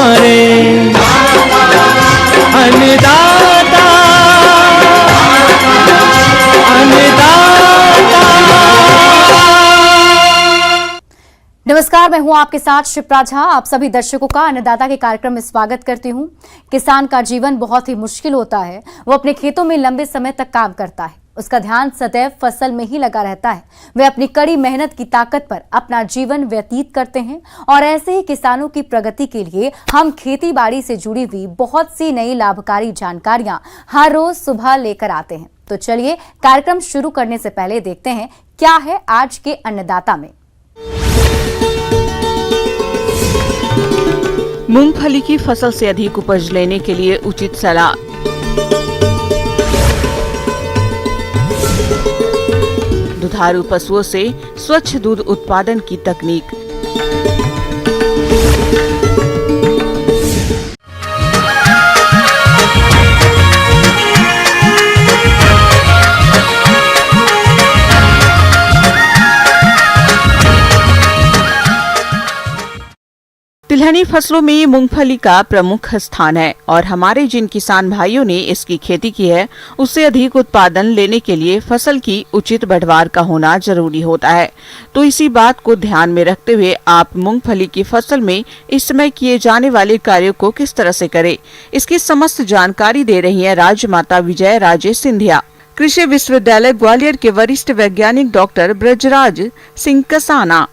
हमारे अन्नदाता अन्नदाता। नमस्कार, मैं हूं आपके साथ शिप्रा झा। आप सभी दर्शकों का अन्नदाता के कार्यक्रम में स्वागत करती हूं। किसान का जीवन बहुत ही मुश्किल होता है। वो अपने खेतों में लंबे समय तक काम करता है, उसका ध्यान सदैव फसल में ही लगा रहता है। वे अपनी कड़ी मेहनत की ताकत पर अपना जीवन व्यतीत करते हैं और ऐसे ही किसानों की प्रगति के लिए हम खेती बाड़ी से जुड़ी हुई बहुत सी नई लाभकारी जानकारियां हर रोज सुबह लेकर आते हैं। तो चलिए कार्यक्रम शुरू करने से पहले देखते हैं क्या है आज के अन्नदाता में। मूंगफली की फसल से अधिक उपज लेने के लिए उचित सलाह। दुधारू पशुओं से स्वच्छ दूध उत्पादन की तकनीक। तिलहनी फसलों में मूंगफली का प्रमुख स्थान है और हमारे जिन किसान भाइयों ने इसकी खेती की है उससे अधिक उत्पादन लेने के लिए फसल की उचित बढ़वार का होना जरूरी होता है। तो इसी बात को ध्यान में रखते हुए आप मूंगफली की फसल में इस समय किए जाने वाले कार्यों को किस तरह से करें, इसकी समस्त जानकारी दे रही है राजमाता विजय राजे सिंधिया। कृषि विश्वविद्यालय ग्वालियर के वरिष्ठ वैज्ञानिक डॉक्टर ब्रजराज सिंह कसाना।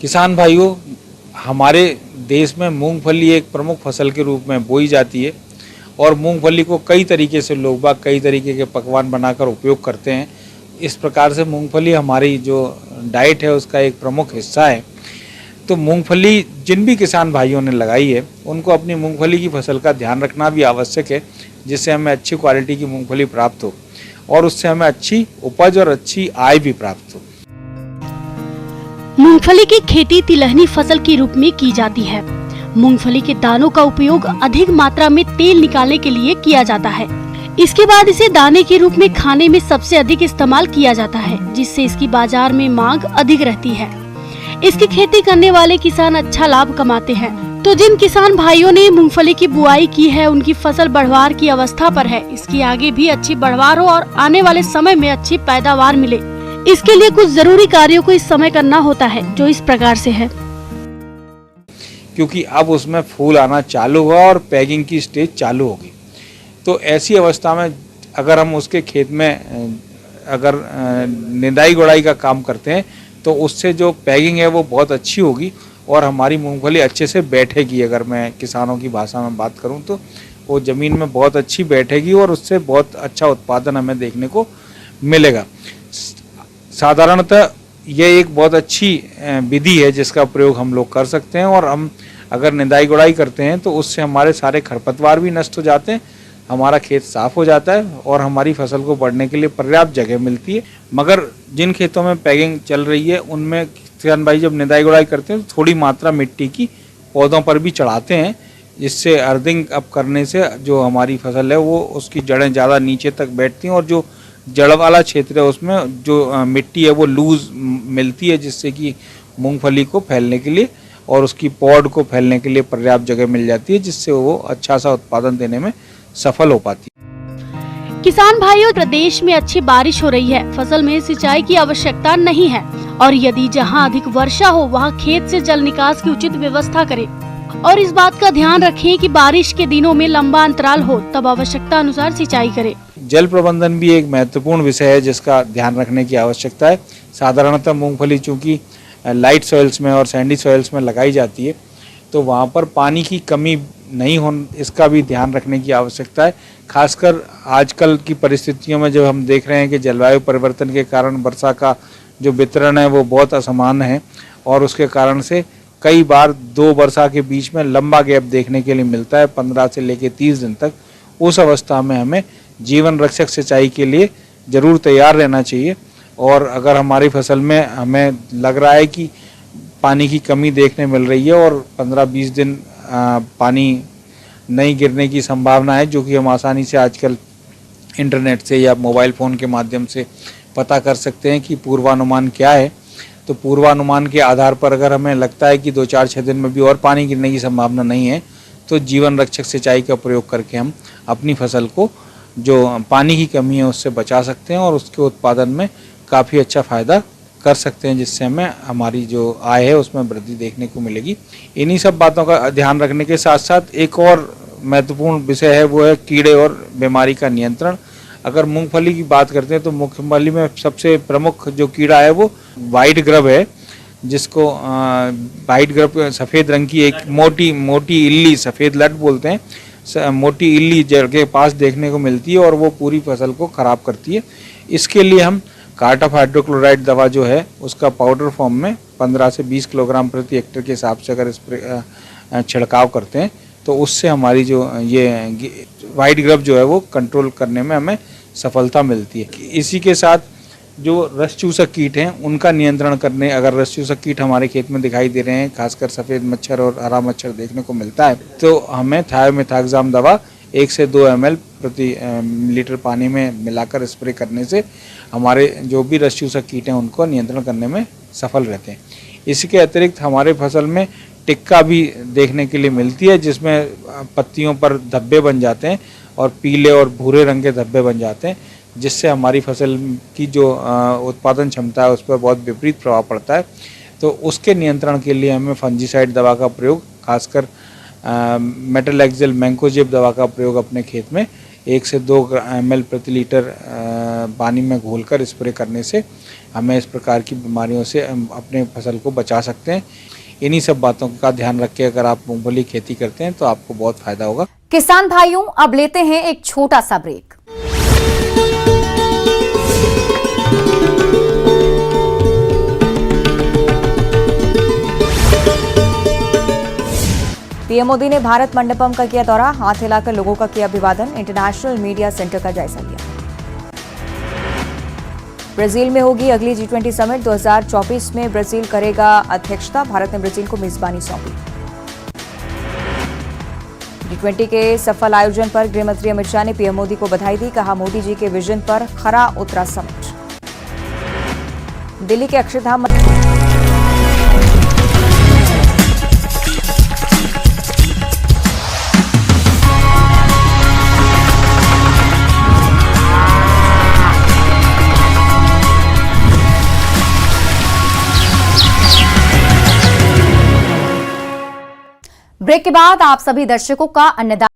किसान भाइयों, हमारे देश में मूंगफली एक प्रमुख फसल के रूप में बोई जाती है और मूंगफली को कई तरीके से लोग बाग कई तरीके के पकवान बनाकर उपयोग करते हैं। इस प्रकार से मूंगफली हमारी जो डाइट है उसका एक प्रमुख हिस्सा है। तो मूंगफली जिन भी किसान भाइयों ने लगाई है उनको अपनी मूंगफली की फसल का ध्यान रखना भी आवश्यक है, जिससे हमें अच्छी क्वालिटी की मूंगफली प्राप्त हो और उससे हमें अच्छी उपज और अच्छी आय भी प्राप्त हो। मूंगफली की खेती तिलहनी फसल के रूप में की जाती है। मूंगफली के दानों का उपयोग अधिक मात्रा में तेल निकालने के लिए किया जाता है। इसके बाद इसे दाने के रूप में खाने में सबसे अधिक इस्तेमाल किया जाता है, जिससे इसकी बाजार में मांग अधिक रहती है। इसकी खेती करने वाले किसान अच्छा लाभ कमाते हैं। तो जिन किसान भाइयों ने मूंगफली की बुआई की है उनकी फसल बढ़वार की अवस्था पर है। इसकी आगे भी अच्छी बढ़वार हो और आने वाले समय में अच्छी पैदावार मिले, इसके लिए कुछ जरूरी कार्यों को इस समय करना होता है, जो इस प्रकार से है। क्योंकि अब उसमें फूल आना चालू हुआ और पैकिंग की स्टेज चालू होगी, तो ऐसी अवस्था में अगर हम उसके खेत में अगर निदाई गुड़ाई का काम करते हैं तो उससे जो पैकिंग है वो बहुत अच्छी होगी और हमारी मूंगफली अच्छे से बैठेगी। अगर मैं किसानों की भाषा में बात करूं तो वो ज़मीन में बहुत अच्छी बैठेगी और उससे बहुत अच्छा उत्पादन हमें देखने को मिलेगा। साधारणतः ये एक बहुत अच्छी विधि है जिसका प्रयोग हम लोग कर सकते हैं और हम अगर निदाई गुड़ाई करते हैं तो उससे हमारे सारे खरपतवार भी नष्ट हो जाते हैं, हमारा खेत साफ हो जाता है और हमारी फसल को बढ़ने के लिए पर्याप्त जगह मिलती है। मगर जिन खेतों में पैकिंग चल रही है उनमें किसान भाई जब निदाई गुड़ाई करते हैं तो थोड़ी मात्रा मिट्टी की पौधों पर भी चढ़ाते हैं, जिससे अर्थिंग अप करने से जो हमारी फसल है वो उसकी जड़ें ज़्यादा नीचे तक बैठती हैं और जो जड़ वाला क्षेत्र है उसमें जो मिट्टी है वो लूज मिलती है, जिससे कि मूंगफली को फैलने के लिए और उसकी पॉड को फैलने के लिए पर्याप्त जगह मिल जाती है, जिससे वो अच्छा सा उत्पादन देने में सफल हो पाती है। किसान भाइयों, प्रदेश में अच्छी बारिश हो रही है, फसल में सिंचाई की आवश्यकता नहीं है और यदि जहां अधिक वर्षा हो वहां खेत से जल निकास की उचित व्यवस्था करें और इस बात का ध्यान रखें कि बारिश के दिनों में लंबा अंतराल हो, तब आवश्यकता अनुसार सिंचाई करें। जल प्रबंधन भी एक महत्वपूर्ण विषय है जिसका ध्यान रखने की आवश्यकता है। साधारणतः मूंगफली चूँकि लाइट सॉइल्स में और सैंडी सॉइल्स में लगाई जाती है तो वहाँ पर पानी की कमी नहीं हो, इसका भी ध्यान रखने की आवश्यकता है। खासकर आजकल की परिस्थितियों में जब हम देख रहे हैं कि जलवायु परिवर्तन के कारण वर्षा का जो वितरण है वो बहुत असमान है और उसके कारण से कई बार दो वर्षा के बीच में लंबा गैप देखने के लिए मिलता है, 15 से लेकर 30 दिन तक। उस अवस्था में हमें जीवन रक्षक सिंचाई के लिए ज़रूर तैयार रहना चाहिए और अगर हमारी फसल में हमें लग रहा है कि पानी की कमी देखने मिल रही है और 15-20 दिन पानी नहीं गिरने की संभावना है, जो कि हम आसानी से आजकल इंटरनेट से या मोबाइल फ़ोन के माध्यम से पता कर सकते हैं कि पूर्वानुमान क्या है। तो पूर्वानुमान के आधार पर अगर हमें लगता है कि 2-4-6 दिन में भी और पानी गिरने की संभावना नहीं है, तो जीवन रक्षक सिंचाई का प्रयोग करके हम अपनी फसल को जो पानी की कमी है उससे बचा सकते हैं और उसके उत्पादन में काफ़ी अच्छा फ़ायदा कर सकते हैं, जिससे हमें हमारी जो आय है उसमें वृद्धि देखने को मिलेगी। इन्हीं सब बातों का ध्यान रखने के साथ साथ एक और महत्वपूर्ण विषय है, वो है कीड़े और बीमारी का नियंत्रण। अगर मूंगफली की बात करते हैं तो मूंगफली में सबसे प्रमुख जो कीड़ा है वो वाइट ग्रब है, जिसको वाइट ग्रब सफ़ेद रंग की एक मोटी इल्ली, सफ़ेद लट बोलते हैं, मोटी इल्ली जड़ के पास देखने को मिलती है और वो पूरी फसल को ख़राब करती है। इसके लिए हम कार्टाफ हाइड्रोक्लोराइड दवा जो है उसका पाउडर फॉर्म में 15 से 20 किलोग्राम प्रति हेक्टेयर के हिसाब से अगर स्प्रे छिड़काव करते हैं तो उससे हमारी जो ये वाइट ग्रब जो है वो कंट्रोल करने में हमें सफलता मिलती है। इसी के साथ जो रस चूसक कीट हैं उनका नियंत्रण करने, अगर रस चूसक कीट हमारे खेत में दिखाई दे रहे हैं, खासकर सफ़ेद मच्छर और हरा मच्छर देखने को मिलता है, तो हमें थायोमेथाक्साम दवा 1 से 2 ml प्रति लीटर पानी में मिलाकर स्प्रे करने से हमारे जो भी रस चूसक कीट हैं उनको नियंत्रण करने में सफल रहते हैं। इसके अतिरिक्त हमारे फसल में टिक्का भी देखने के लिए मिलती है, जिसमें पत्तियों पर धब्बे बन जाते हैं और पीले और भूरे रंग के धब्बे बन जाते हैं, जिससे हमारी फसल की जो उत्पादन क्षमता है उस पर बहुत विपरीत प्रभाव पड़ता है। तो उसके नियंत्रण के लिए हमें फंजीसाइड दवा का प्रयोग, खासकर मेटलैक्सिल मैंकोजेब दवा का प्रयोग अपने खेत में 1 से 2 ml प्रति लीटर पानी में घोलकर स्प्रे करने से हमें इस प्रकार की बीमारियों से अपने फसल को बचा सकते हैं। इन्हीं सब बातों का ध्यान रख के अगर आप मूंगफली खेती करते हैं तो आपको बहुत फायदा होगा। किसान भाइयों, अब लेते हैं एक छोटा सा ब्रेक। पीएम मोदी ने भारत मंडपम का किया दौरा, हाथ हिलाकर लोगों का किया अभिवादन, इंटरनेशनल मीडिया सेंटर का जायजा लिया। ब्राजील में होगी अगली G20 समिट 2024 में ब्राजील करेगा अध्यक्षता, भारत ने ब्राजील को मेजबानी सौंपी। G20 के सफल आयोजन पर गृहमंत्री अमित शाह ने पीएम मोदी को बधाई दी, कहा मोदी जी के विजन पर खरा उतरा समिट। दिल्ली के अक्षरधाम ब्रेक के बाद आप सभी दर्शकों का अन्नदाता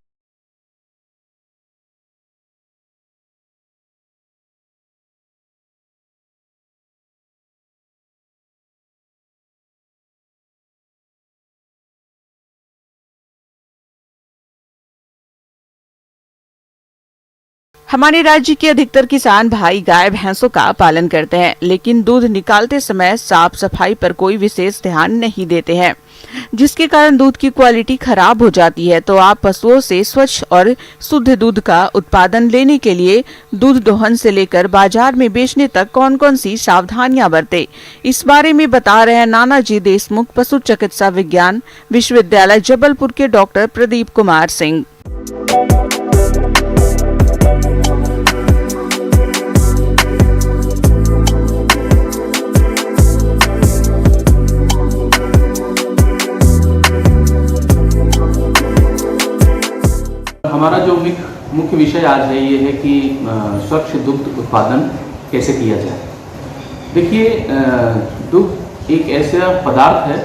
हमारे राज्य के अधिकतर किसान भाई गाय भैंसों का पालन करते हैं, लेकिन दूध निकालते समय साफ सफाई पर कोई विशेष ध्यान नहीं देते हैं, जिसके कारण दूध की क्वालिटी खराब हो जाती है। तो आप पशुओं से स्वच्छ और शुद्ध दूध का उत्पादन लेने के लिए दूध दोहन से लेकर बाजार में बेचने तक कौन कौन सी सावधानियां बरते, इस बारे में बता रहे हैं नानाजी देशमुख पशु चिकित्सा विज्ञान विश्वविद्यालय जबलपुर के डॉक्टर प्रदीप कुमार सिंह। हमारा जो मुख्य विषय आज है ये है कि स्वच्छ दुग्ध उत्पादन कैसे किया जाए। देखिए, दुग्ध एक ऐसा पदार्थ है,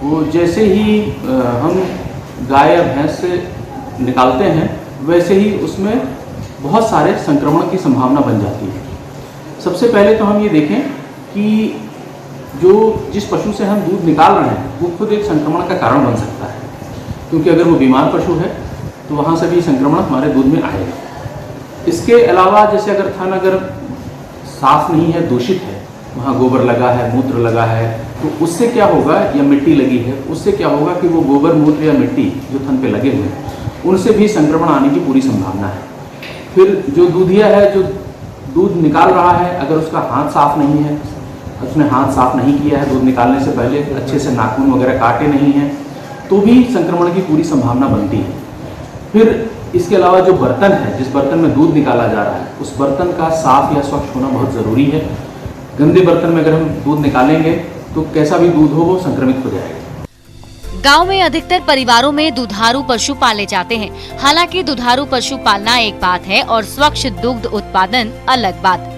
वो जैसे ही हम गाय या भैंस से निकालते हैं वैसे ही उसमें बहुत सारे संक्रमण की संभावना बन जाती है। सबसे पहले तो हम ये देखें कि जिस पशु से हम दूध निकाल रहे हैं वो खुद एक संक्रमण का कारण बन सकता है, क्योंकि अगर वो बीमार पशु है तो वहाँ से भी संक्रमण हमारे दूध में आएगा। इसके अलावा जैसे अगर थन अगर साफ नहीं है, दूषित है, वहाँ गोबर लगा है, मूत्र लगा है, तो उससे क्या होगा, या मिट्टी लगी है, उससे क्या होगा कि वो गोबर मूत्र या मिट्टी जो थन पे लगे हुए हैं उनसे भी संक्रमण आने की पूरी संभावना है। फिर जो दूधिया है, जो दूध निकाल रहा है, अगर उसका हाथ साफ नहीं है, उसने हाथ साफ नहीं किया है दूध निकालने से पहले, अच्छे से नाखून वगैरह काटे नहीं हैं, तो भी संक्रमण की पूरी संभावना बनती है। फिर इसके अलावा जो बर्तन है, जिस बर्तन में दूध निकाला जा रहा है, उस बर्तन का साफ या स्वच्छ होना बहुत ज़रूरी है। गंदे बर्तन में अगर हम दूध निकालेंगे तो कैसा भी दूध हो वो संक्रमित हो जाएगा। गांव में अधिकतर परिवारों में दुधारू पशु पाले जाते हैं। हालांकि दुधारू पशु पालना एक बात है और स्वच्छ दुग्ध उत्पादन अलग बात।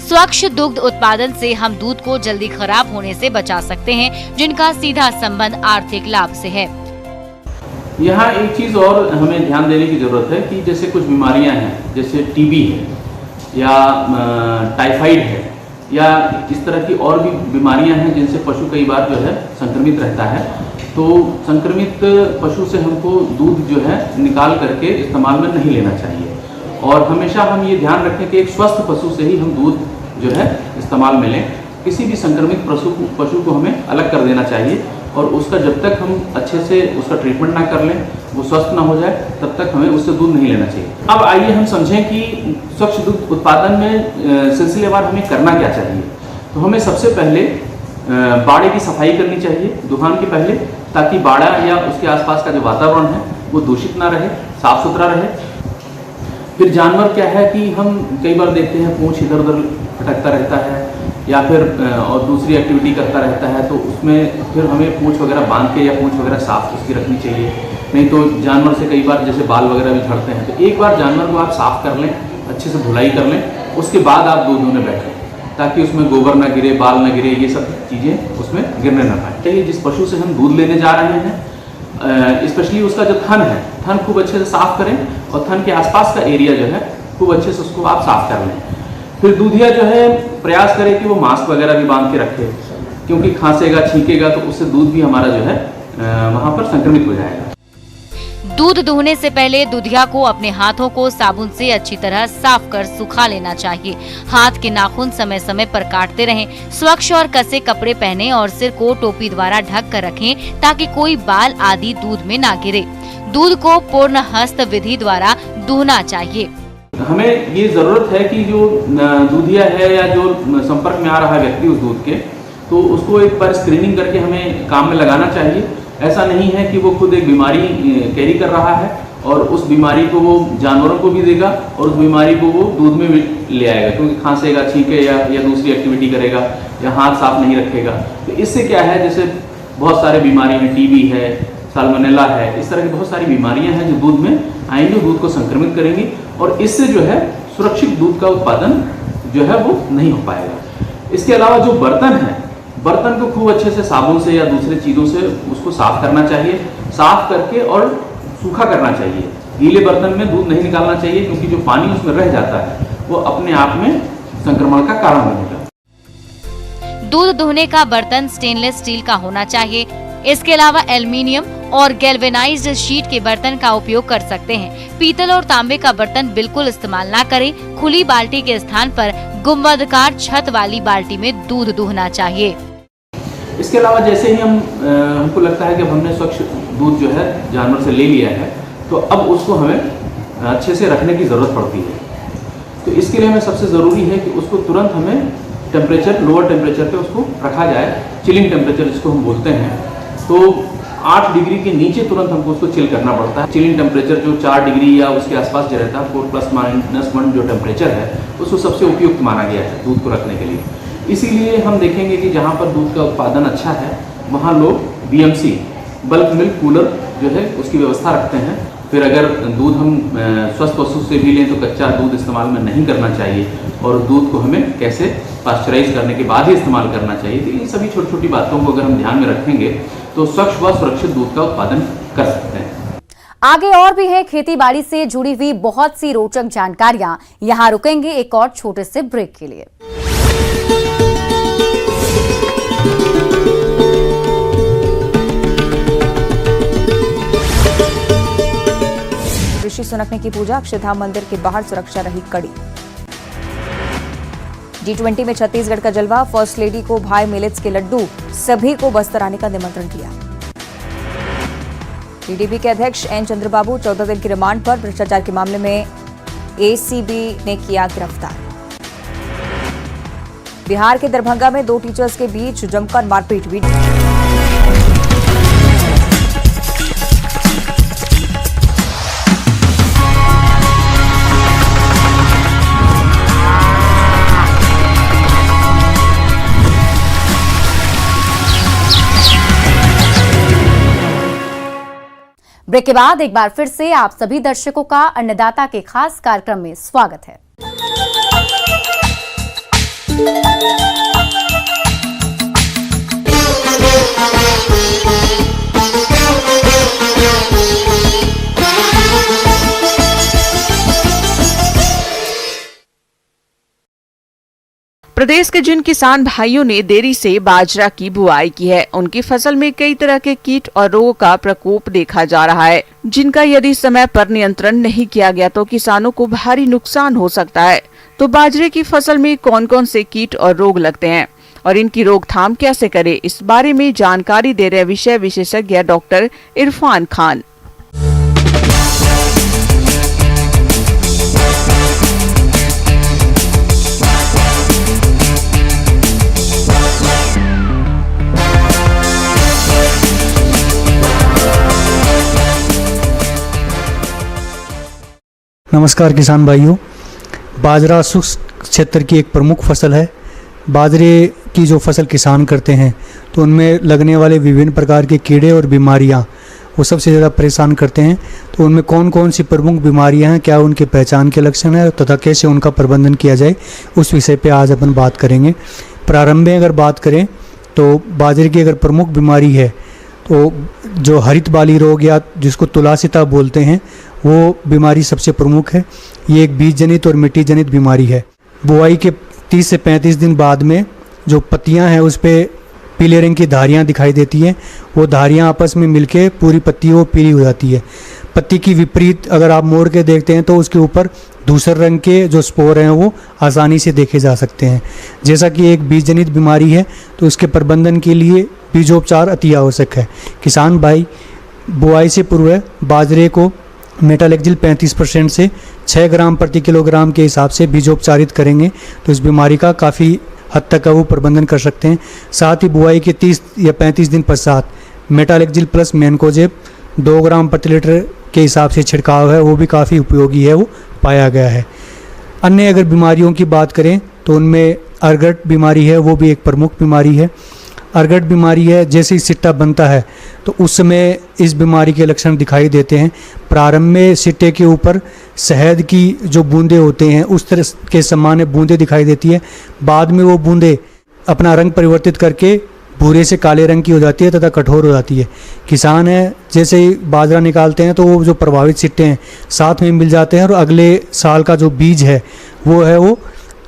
स्वच्छ दुग्ध उत्पादन से हम दूध को जल्दी खराब होने से बचा सकते हैं, जिनका सीधा संबंध आर्थिक लाभ से है। यहाँ एक चीज़ और हमें ध्यान देने की जरूरत है कि जैसे कुछ बीमारियाँ हैं, जैसे टीबी है या टाइफाइड है या इस तरह की और भी बीमारियाँ हैं जिनसे पशु कई बार जो है संक्रमित रहता है, तो संक्रमित पशु से हमको दूध जो है निकाल करके इस्तेमाल में नहीं लेना चाहिए। और हमेशा हम ये ध्यान रखें कि एक स्वस्थ पशु से ही हम दूध जो है इस्तेमाल में लें। किसी भी संक्रमित पशु को हमें अलग कर देना चाहिए और उसका जब तक हम अच्छे से उसका ट्रीटमेंट ना कर लें, वो स्वस्थ ना हो जाए, तब तक हमें उससे दूध नहीं लेना चाहिए। अब आइए हम समझें कि स्वच्छ दूध उत्पादन में सिलसिलेवार हमें करना क्या चाहिए। तो हमें सबसे पहले बाड़े की सफाई करनी चाहिए दुहान के पहले, ताकि बाड़ा या उसके आसपास का जो वातावरण है वो दूषित ना रहे, साफ सुथरा रहे। फिर जानवर क्या है कि हम कई बार देखते हैं पूंछ इधर उधर भटकता रहता है या फिर और दूसरी एक्टिविटी करता रहता है, तो उसमें फिर हमें पूंछ वगैरह बांध के या पूंछ वगैरह साफ उसकी रखनी चाहिए। नहीं तो जानवर से कई बार जैसे बाल वगैरह भी झड़ते हैं, तो एक बार जानवर को आप साफ कर लें, अच्छे से धुलाई कर लें, उसके बाद आप दूध दुहने बैठें, ताकि उसमें गोबर ना गिरे, बाल ना गिरे, ये सब चीज़ें उसमें गिरने ना पाए। चाहिए जिस पशु से हम दूध लेने जा रहे हैं, स्पेशली उसका जो थन है, थन खूब अच्छे से साफ करें और थन के आसपास का एरिया जो है खूब अच्छे से उसको आप साफ कर लें। फिर दूधिया जो है प्रयास करे कि वो मास्क वगैरह भी बांध के रखे, क्योंकि खांसेगा छींकेगा तो उससे दूध भी हमारा जो है वहाँ पर संक्रमित हो जाएगा। दूध दुहने से पहले दूधिया को अपने हाथों को साबुन से अच्छी तरह साफ कर सुखा लेना चाहिए। हाथ के नाखून समय समय पर काटते रहें। स्वच्छ और कसे कपड़े पहने और सिर को टोपी द्वारा ढक कर रखें, ताकि कोई बाल आदि दूध में ना गिरे। दूध को पूर्ण हस्त विधि द्वारा दुहना चाहिए। हमें ये जरूरत है कि जो दूधिया है या जो संपर्क में आ रहा है व्यक्ति उस दूध के, तो उसको एक बार स्क्रीनिंग करके हमें काम में लगाना चाहिए। ऐसा नहीं है कि वो खुद एक बीमारी कैरी कर रहा है और उस बीमारी को वो जानवरों को भी देगा और उस बीमारी को वो दूध में भी ले आएगा, क्योंकि खांसेगा, छींके या दूसरी एक्टिविटी करेगा या हाथ साफ नहीं रखेगा। तो इससे क्या है, जैसे बहुत सारे बीमारी हैं, टीबी है, साल्मोनेला है, इस तरह की बहुत सारी बीमारियां हैं जो दूध में आएंगी, दूध को संक्रमित करेंगी और इससे जो है सुरक्षित दूध का उत्पादन जो है वो नहीं हो पाएगा। इसके अलावा जो बर्तन है, बर्तन को खूब अच्छे से साबुन से या दूसरे चीज़ों से उसको साफ करना चाहिए, साफ करके और सूखा करना चाहिए। गीले बर्तन में दूध नहीं निकालना चाहिए, क्योंकि जो पानी उसमें रह जाता है वो अपने आप में संक्रमण का कारण बनेगा। दूध दुहने का बर्तन स्टेनलेस स्टील का होना चाहिए। इसके अलावा एल्युमिनियम और गैल्वेनाइज्ड शीट के बर्तन का उपयोग कर सकते हैं। पीतल और तांबे का बर्तन बिल्कुल इस्तेमाल ना करें। खुली बाल्टी के स्थान पर गुंबदकार छत वाली बाल्टी में दूध दुहना चाहिए। इसके अलावा जैसे ही हमको लगता है कि हमने स्वच्छ दूध जो है जानवर से ले लिया है, तो अब उसको हमें अच्छे से रखने की ज़रूरत पड़ती है। तो इसके लिए हमें सबसे ज़रूरी है कि उसको तुरंत हमें टेम्परेचर, लोअर टेम्परेचर पे उसको रखा जाए, चिलिंग टेम्परेचर जिसको हम बोलते हैं। तो 8 डिग्री के नीचे तुरंत हमको उसको चिल करना पड़ता है। चिलिंग टेम्परेचर जो 4 डिग्री या उसके आसपास जो रहता है, 4+- जो टेम्परेचर है, उसको सबसे उपयुक्त माना गया है दूध को रखने के लिए। इसीलिए हम देखेंगे कि जहाँ पर दूध का उत्पादन अच्छा है वहाँ लोग BMC बल्क मिल्क कूलर जो है उसकी व्यवस्था रखते हैं। फिर अगर दूध हम स्वस्थ पशु से भी लें तो कच्चा दूध इस्तेमाल में नहीं करना चाहिए और दूध को हमें कैसे पास्चराइज करने के बाद ही इस्तेमाल करना चाहिए। तो इन सभी छोटी छोटी बातों को अगर हम ध्यान में रखेंगे तो स्वच्छ व सुरक्षित दूध का उत्पादन कर सकते हैं। आगे और भी है खेती बाड़ी से जुड़ी हुई बहुत सी रोचक जानकारियां। यहाँ रुकेंगे एक और छोटे से ब्रेक के लिए। ऋषि सुनक ने की पूजा, अक्षरधाम मंदिर के बाहर सुरक्षा रही कड़ी। G20 में छत्तीसगढ़ का जलवा, फर्स्ट लेडी को भाई मिलेट्स के लड्डू, सभी को बस्तर आने का निमंत्रण दिया। टीडीपी के अध्यक्ष एन चंद्रबाबू 14 दिन के रिमांड पर, भ्रष्टाचार के मामले में ACB ने किया गिरफ्तार। बिहार के दरभंगा में 2 टीचर्स के बीच जमकर मारपीट। ब्रेक के बाद एक बार फिर से आप सभी दर्शकों का अन्नदाता के खास कार्यक्रम में स्वागत है। प्रदेश के जिन किसान भाइयों ने देरी से बाजरा की बुआई की है, उनकी फसल में कई तरह के कीट और रोगों का प्रकोप देखा जा रहा है, जिनका यदि समय पर नियंत्रण नहीं किया गया तो किसानों को भारी नुकसान हो सकता है। तो बाजरे की फसल में कौन कौन से कीट और रोग लगते हैं और इनकी रोकथाम कैसे करें, इस बारे में जानकारी दे रहे विषय विशेषज्ञ डॉक्टर इरफान खान। नमस्कार किसान भाइयों, बाजरा शुष्क क्षेत्र की एक प्रमुख फसल है। बाजरे की जो फसल किसान करते हैं तो उनमें लगने वाले विभिन्न प्रकार के कीड़े और बीमारियां वो सबसे ज़्यादा परेशान करते हैं। तो उनमें कौन कौन सी प्रमुख बीमारियां हैं, क्या उनके पहचान के लक्षण हैं तथा कैसे उनका प्रबंधन किया जाए, उस विषय पे आज अपन बात करेंगे। प्रारंभ में अगर बात करें तो बाजरे की अगर प्रमुख बीमारी है तो जो हरित बाली रोग या जिसको तुलासिता बोलते हैं वो बीमारी सबसे प्रमुख है। ये एक बीज जनित और मिट्टी जनित बीमारी है। बुआई के 30 से 35 दिन बाद में जो पत्तियां हैं उस पर पीले रंग की धारियां दिखाई देती हैं। वो धारियां आपस में मिलके पूरी पत्ती वो पीली हो जाती है। पत्ती की विपरीत अगर आप मोड़ के देखते हैं तो उसके ऊपर दूसरे रंग के जो स्पोर हैं वो आसानी से देखे जा सकते हैं। जैसा कि एक बीज जनित बीमारी है तो इसके प्रबंधन के लिए बीजोपचार अति आवश्यक है। किसान भाई बुआई से पूर्व बाजरे को मेटालेक्जिल 35% से 6 ग्राम प्रति किलोग्राम के हिसाब से बीजोपचारित करेंगे तो इस बीमारी का काफ़ी हद तक का वो प्रबंधन कर सकते हैं। साथ ही बुआई के 30 या 35 दिन पश्चात मेटालेक्जिल प्लस मैनकोजेब 2 ग्राम प्रति लीटर के हिसाब से छिड़काव है वो भी काफ़ी उपयोगी है, वो पाया गया है। अन्य अगर बीमारियों की बात करें तो उनमें अर्गट बीमारी है, वो भी एक प्रमुख बीमारी है। अर्गट बीमारी है, जैसे ही सिट्टा बनता है तो उस समय इस बीमारी के लक्षण दिखाई देते हैं। प्रारंभ में सिट्टे के ऊपर शहद की जो बूंदें होते हैं उस तरह के सामान्य बूंदें दिखाई देती है। बाद में वो बूंदें अपना रंग परिवर्तित करके भूरे से काले रंग की हो जाती है तथा कठोर हो जाती है। किसान है जैसे ही बाजरा निकालते हैं तो वो जो प्रभावित सिट्टे हैं साथ में मिल जाते हैं और अगले साल का जो बीज है वो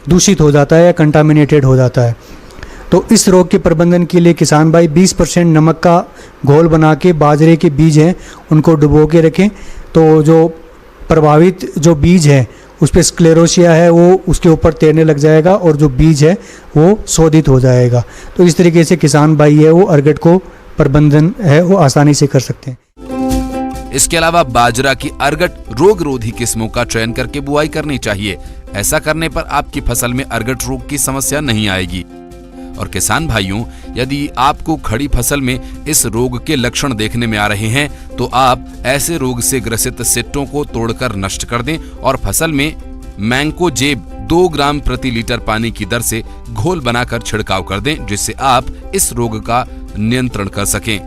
दूषित हो जाता है या कंटामिनेटेड हो जाता है। तो इस रोग के प्रबंधन के लिए किसान भाई 20% नमक का घोल बना के बाजरे के बीज हैं उनको डुबो के रखें तो जो प्रभावित जो बीज है उस पर स्क्लेरोसिया है वो उसके ऊपर तैरने लग जाएगा और जो बीज है वो शोधित हो जाएगा। तो इस तरीके से किसान भाई है वो अर्गट को प्रबंधन है वो आसानी से कर सकते हैं। इसके अलावा बाजरा की अर्गट रोग रोधी किस्मों का चयन करके बुआई करनी चाहिए। ऐसा करने पर आपकी फसल में अर्गट रोग की समस्या नहीं आएगी। और किसान भाइयों, यदि आपको खड़ी फसल में इस रोग के लक्षण देखने में आ रहे हैं तो आप ऐसे रोग से ग्रसित सिट्टों को तोड़कर नष्ट कर दें और फसल में मैंकोजेब 2 ग्राम प्रति लीटर पानी की दर से घोल बनाकर छिड़काव कर दें, जिससे आप इस रोग का नियंत्रण कर सकें।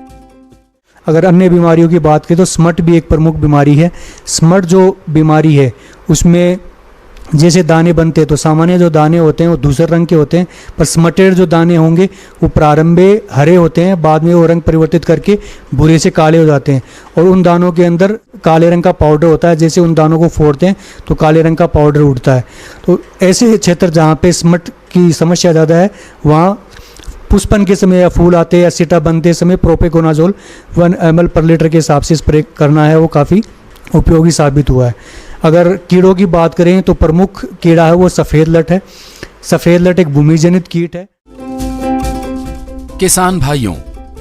अगर अन्य बीमारियों की बात करें तो स्मट भी एक प्रमुख बीमारी है। स्मट जो बीमारी है उसमें जैसे दाने बनते हैं तो सामान्य जो दाने होते हैं वो दूसरे रंग के होते हैं, पर स्मटेड जो दाने होंगे वो प्रारंभ में हरे होते हैं, बाद में वो रंग परिवर्तित करके भूरे से काले हो जाते हैं और उन दानों के अंदर काले रंग का पाउडर होता है। जैसे उन दानों को फोड़ते हैं तो काले रंग का पाउडर उड़ता है। तो ऐसे क्षेत्र जहाँ पे स्मट की समस्या ज़्यादा है वहाँ पुष्पन के समय या फूल आते या सिटा बनते समय प्रोपेकोनाजोल 1 ml पर लीटर के हिसाब से स्प्रे करना है, वो काफ़ी उपयोगी साबित हुआ है। अगर कीड़ों की बात करें तो प्रमुख कीड़ा है वो सफ़ेद लट है। सफ़ेद लट एक भूमिजनित कीट है। किसान भाइयों,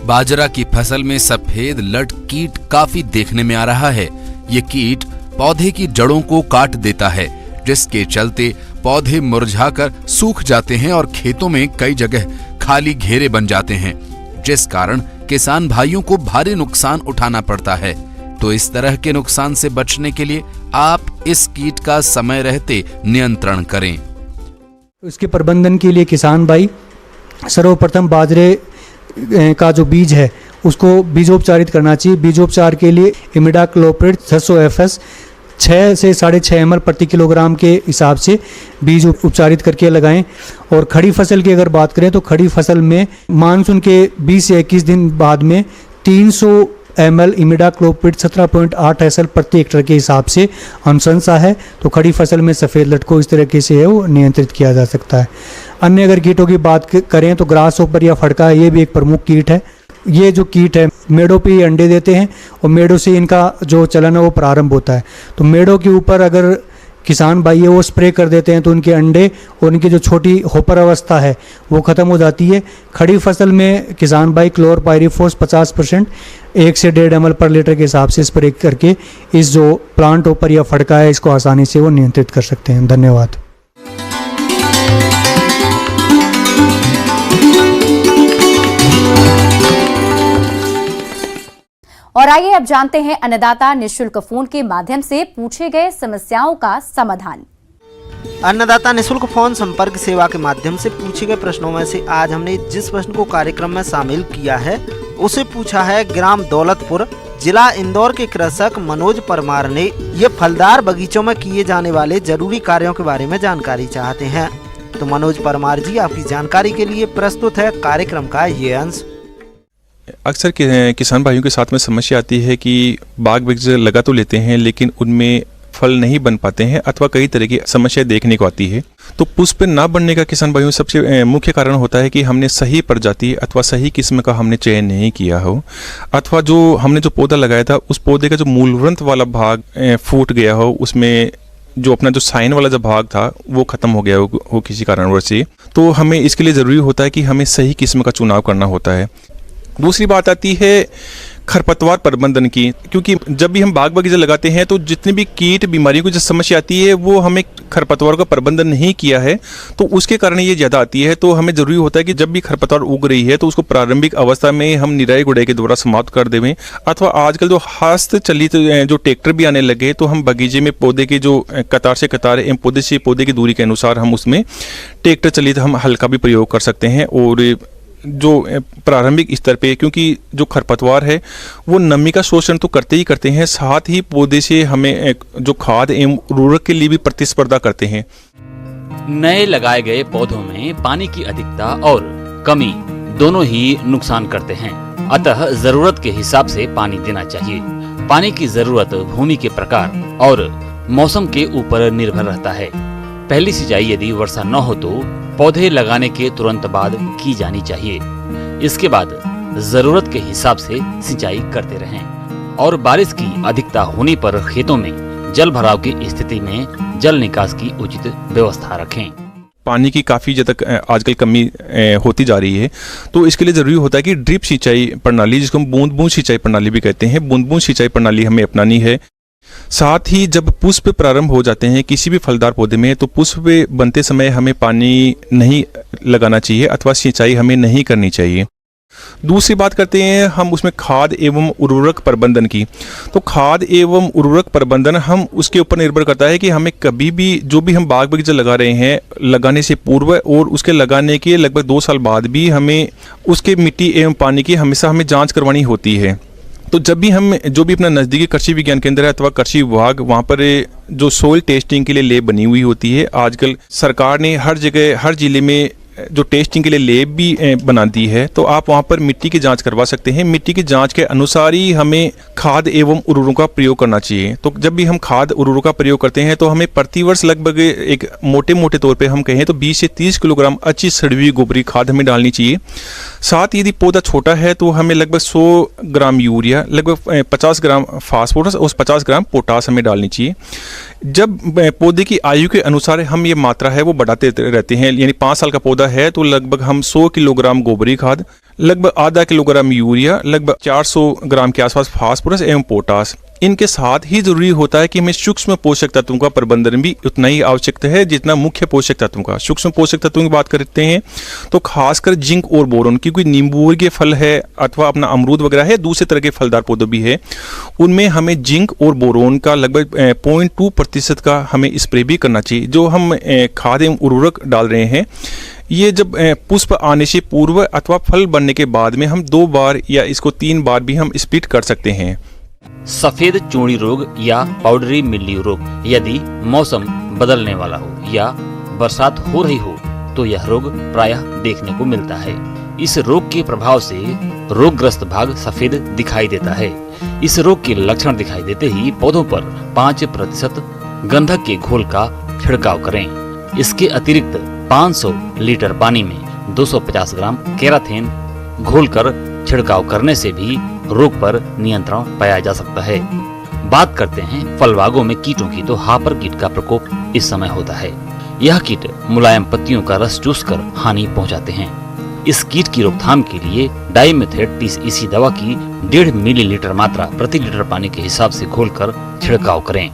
बाजरा की फसल में सफेद लट कीट काफी देखने में आ रहा है। ये कीट पौधे की जड़ों को काट देता है, जिसके चलते पौधे मुरझाकर सूख जाते हैं और खेतों में कई जगह खाली घेरे बन जाते हैं, जिस कारण किसान भाइयों को भारी नुकसान उठाना पड़ता है। तो इस तरह के नुकसान से बचने के लिए आप इस कीट का समय रहते नियंत्रण करें। इसके प्रबंधन के लिए किसान भाई सर्वप्रथम बाजरे का जो बीज है उसको बीजोपचारित करना चाहिए। बीजोपचार के लिए इमिडाक्लोप्रिड 600 FS 6 से 6.5 ml प्रति किलोग्राम के हिसाब से बीज उपचारित करके लगाएं। और खड़ी फसल की अगर बात करें तो खड़ी फसल में मानसून के 20 से 21 दिन बाद में 300 ml इमिडाक्लोप्रिड 17.8 SL प्रति हेक्टेयर के हिसाब से अनुशंसा है। तो खड़ी फसल में सफ़ेद लटको इस तरीके से है वो नियंत्रित किया जा सकता है। अन्य अगर कीटों की बात करें तो ग्रास होपर या फड़का, ये भी एक प्रमुख कीट है। ये जो कीट है मेड़ों पे ही अंडे देते हैं और मेड़ों से इनका जो चलन है वो प्रारंभ होता है। तो मेड़ों के ऊपर अगर किसान भाई है वो स्प्रे कर देते हैं तो उनके अंडे और उनकी जो छोटी होपर अवस्था है वो ख़त्म हो जाती है। खड़ी फसल में किसान भाई क्लोरपाइरिफॉस 50% 1 से 1.5 ml पर लीटर के हिसाब से स्प्रे करके इस जो प्लांट होपर या फड़का है इसको आसानी से वो नियंत्रित कर सकते हैं। धन्यवाद। और आइए अब जानते हैं अन्नदाता निःशुल्क फोन के माध्यम से पूछे गए समस्याओं का समाधान। अन्नदाता निःशुल्क फोन संपर्क सेवा के माध्यम से पूछे गए प्रश्नों में से आज हमने जिस प्रश्न को कार्यक्रम में शामिल किया है उसे पूछा है ग्राम दौलतपुर, जिला इंदौर के कृषक मनोज परमार ने। ये फलदार बगीचों में किए जाने वाले जरूरी कार्यों के बारे में जानकारी चाहते हैं। तो मनोज परमार जी, आपकी जानकारी के लिए प्रस्तुत है कार्यक्रम का ये अंश। अक्सर किसान भाइयों के साथ में समस्या आती है कि बाग बगीचे लगा तो लेते हैं लेकिन उनमें फल नहीं बन पाते हैं अथवा कई तरह की समस्या देखने को आती है। तो पुष्प ना बनने का किसान भाइयों सबसे मुख्य कारण होता है कि हमने सही प्रजाति अथवा सही किस्म का हमने चयन नहीं किया हो, अथवा जो हमने जो पौधा लगाया था उस पौधे का जो मूलवंत वाला भाग फूट गया हो, उसमें जो अपना जो साइन वाला जो भाग था वो खत्म हो गया हो किसी कारणवश से। तो हमें इसके लिए ज़रूरी होता है कि हमें सही किस्म का चुनाव करना होता है। दूसरी बात आती है खरपतवार प्रबंधन की, क्योंकि जब भी हम बाग बगीचा लगाते हैं तो जितनी भी कीट बीमारियों की जो समस्या आती है वो हमें खरपतवार का प्रबंधन नहीं किया है तो उसके कारण ये ज़्यादा आती है। तो हमें ज़रूरी होता है कि जब भी खरपतवार उग रही है तो उसको प्रारंभिक अवस्था में हम निराई गुड़ाई के द्वारा समाप्त कर देवें, अथवा आजकल जो हस्तचलित जो ट्रैक्टर भी आने लगे तो हम बगीचे में पौधे के जो कतार से कतार एवं पौधे से पौधे की दूरी के अनुसार हम उसमें ट्रैक्टर चलित हम हल का भी प्रयोग कर सकते हैं। और जो प्रारंभिक स्तर पे, क्योंकि जो खरपतवार है वो नमी का शोषण तो करते ही करते हैं, साथ ही पौधे से हमें जो खाद एवं उर्वरक के लिए भी प्रतिस्पर्धा करते हैं। नए लगाए गए पौधों में पानी की अधिकता और कमी दोनों ही नुकसान करते हैं, अतः जरूरत के हिसाब से पानी देना चाहिए। पानी की जरूरत भूमि के प्रकार और मौसम के ऊपर निर्भर रहता है। पहली सिंचाई यदि वर्षा न हो तो पौधे लगाने के तुरंत बाद की जानी चाहिए। इसके बाद जरूरत के हिसाब से सिंचाई करते रहें और बारिश की अधिकता होने पर खेतों में जल भराव की स्थिति में जल निकास की उचित व्यवस्था रखें। पानी की काफ़ी ज़्यादा आजकल कमी होती जा रही है, तो इसके लिए ज़रूरी होता है कि ड्रिप सिंचाई प्रणाली, जिसको हम बूंद बूंद सिंचाई प्रणाली भी कहते हैं, बूंद बूंद सिंचाई प्रणाली हमें अपनानी है। साथ ही जब पुष्प प्रारंभ हो जाते हैं किसी भी फलदार पौधे में तो पुष्प बनते समय हमें पानी नहीं लगाना चाहिए अथवा सिंचाई हमें नहीं करनी चाहिए। दूसरी बात करते हैं हम उसमें खाद एवं उर्वरक प्रबंधन की। तो खाद एवं उर्वरक प्रबंधन हम उसके ऊपर निर्भर करता है कि हमें कभी भी जो भी हम बाग बगीचा लगा रहे हैं लगाने से पूर्व और उसके लगाने के लगभग 2 साल बाद भी हमें उसके मिट्टी एवं पानी की हमेशा हमें जाँच करवानी होती है। तो जब भी हम जो भी अपना नज़दीकी कृषि विज्ञान केंद्र है अथवा कृषि विभाग, वहाँ पर जो सोइल टेस्टिंग के लिए लैब बनी हुई होती है, आजकल सरकार ने हर जगह हर जिले में जो टेस्टिंग के लिए लैब भी बना दी है, तो आप वहाँ पर मिट्टी की जांच करवा सकते हैं। मिट्टी की जांच के अनुसार ही हमें खाद एवं उर्वरकों का प्रयोग करना चाहिए। तो जब भी हम खाद उर्वरकों का प्रयोग करते हैं तो हमें प्रतिवर्ष लगभग एक मोटे तौर पे हम कहें तो 20 से 30 किलोग्राम अच्छी सड़वी गोबरी खाद हमें डालनी चाहिए। साथ ही यदि पौधा छोटा है तो हमें लगभग 100 ग्राम यूरिया, लगभग 50 ग्राम फास्फोरस और 50 ग्राम पोटास हमें डालनी चाहिए। जब पौधे की आयु के अनुसार हम ये मात्रा है वो बढ़ाते रहते हैं, यानी 5 साल का पौधा है तो लगभग हम 100 किलोग्राम गोबरी खाद, लगभग आधा किलोग्राम यूरिया, लगभग 400 ग्राम के आसपास फास्फोरस एवं पोटास, इनके साथ ही जरूरी होता है कि हमें सूक्ष्म पोषक तत्वों का प्रबंधन भी उतना ही आवश्यक है जितना मुख्य पोषक तत्वों का। सूक्ष्म पोषक तत्वों की बात करते हैं तो खासकर जिंक और बोरोन, क्योंकि नींबू के फल है अथवा अपना अमरूद वगैरह है, दूसरे तरह के फलदार पौधे भी है, उनमें हमें जिंक और बोरोन का लगभग 0.2% का हमें स्प्रे भी करना चाहिए। जो हम खाद एवं उर्वरक डाल रहे हैं ये जब पुष्प आने से पूर्व अथवा फल बनने के बाद में हम 2 बार या इसको 3 बार भी हम स्प्लिट कर सकते हैं। सफेद चूड़ी रोग या पाउडरी मिल्ड्यू रोग यदि मौसम बदलने वाला हो या बरसात हो रही हो तो यह रोग प्रायः देखने को मिलता है। इस रोग के प्रभाव से रोगग्रस्त भाग सफेद दिखाई देता है। इस रोग के लक्षण दिखाई देते ही पौधों पर 5% गंधक के घोल का छिड़काव करें। इसके अतिरिक्त 500 लीटर पानी में 250 ग्राम केराथेन घोलकर छिड़काव करने से भी रोग पर नियंत्रण पाया जा सकता है। बात करते हैं फल बागों में कीटों की, तो हापर कीट का प्रकोप इस समय होता है। यह कीट मुलायम पत्तियों का रस चूसकर हानि पहुंचाते हैं। इस कीट की रोकथाम के लिए डाइमेथेट 30 EC दवा की 1.5 मिलीलीटर मात्रा प्रति लीटर पानी के हिसाब से घोलकर छिड़काव करें।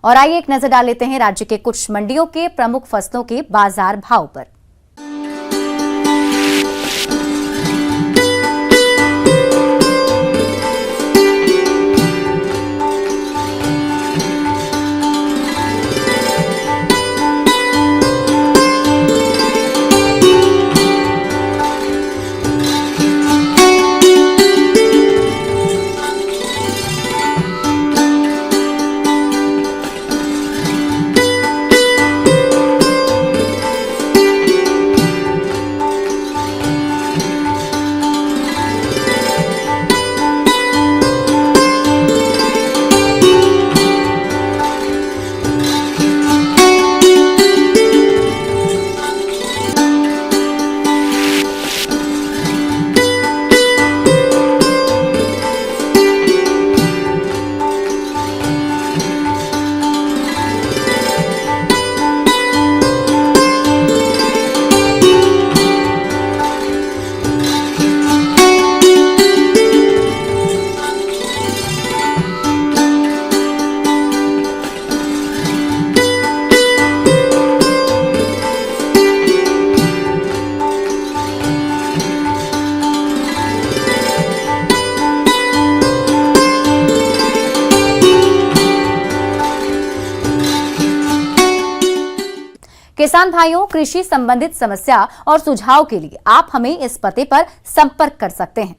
और आइए एक नजर डाल लेते हैं राज्य के कुछ मंडियों के प्रमुख फसलों के बाजार भाव पर। किसान भाइयों, कृषि संबंधित समस्या और सुझाव के लिए आप हमें इस पते पर संपर्क कर सकते हैं।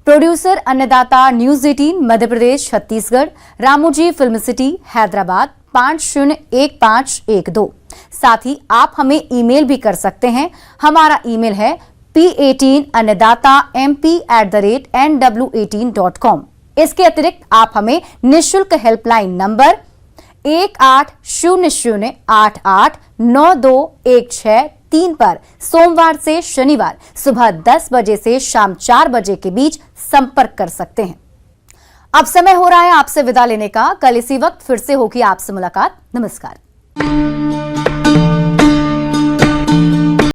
प्रोड्यूसर अन्नदाता news 18 Madhya Pradesh Chhattisgarh, Ramoji film city Hyderabad 501512। साथ ही आप हमें ईमेल भी कर सकते हैं। हमारा ईमेल है p18annadatamp@nw18.com। इसके अतिरिक्त आप हमें निःशुल्क हेल्पलाइन नंबर 1800889216 पर सोमवार से शनिवार सुबह 10 बजे से शाम 4 बजे के बीच संपर्क कर सकते हैं। अब समय हो रहा है आपसे विदा लेने का। कल इसी वक्त फिर से होगी आपसे मुलाकात। नमस्कार।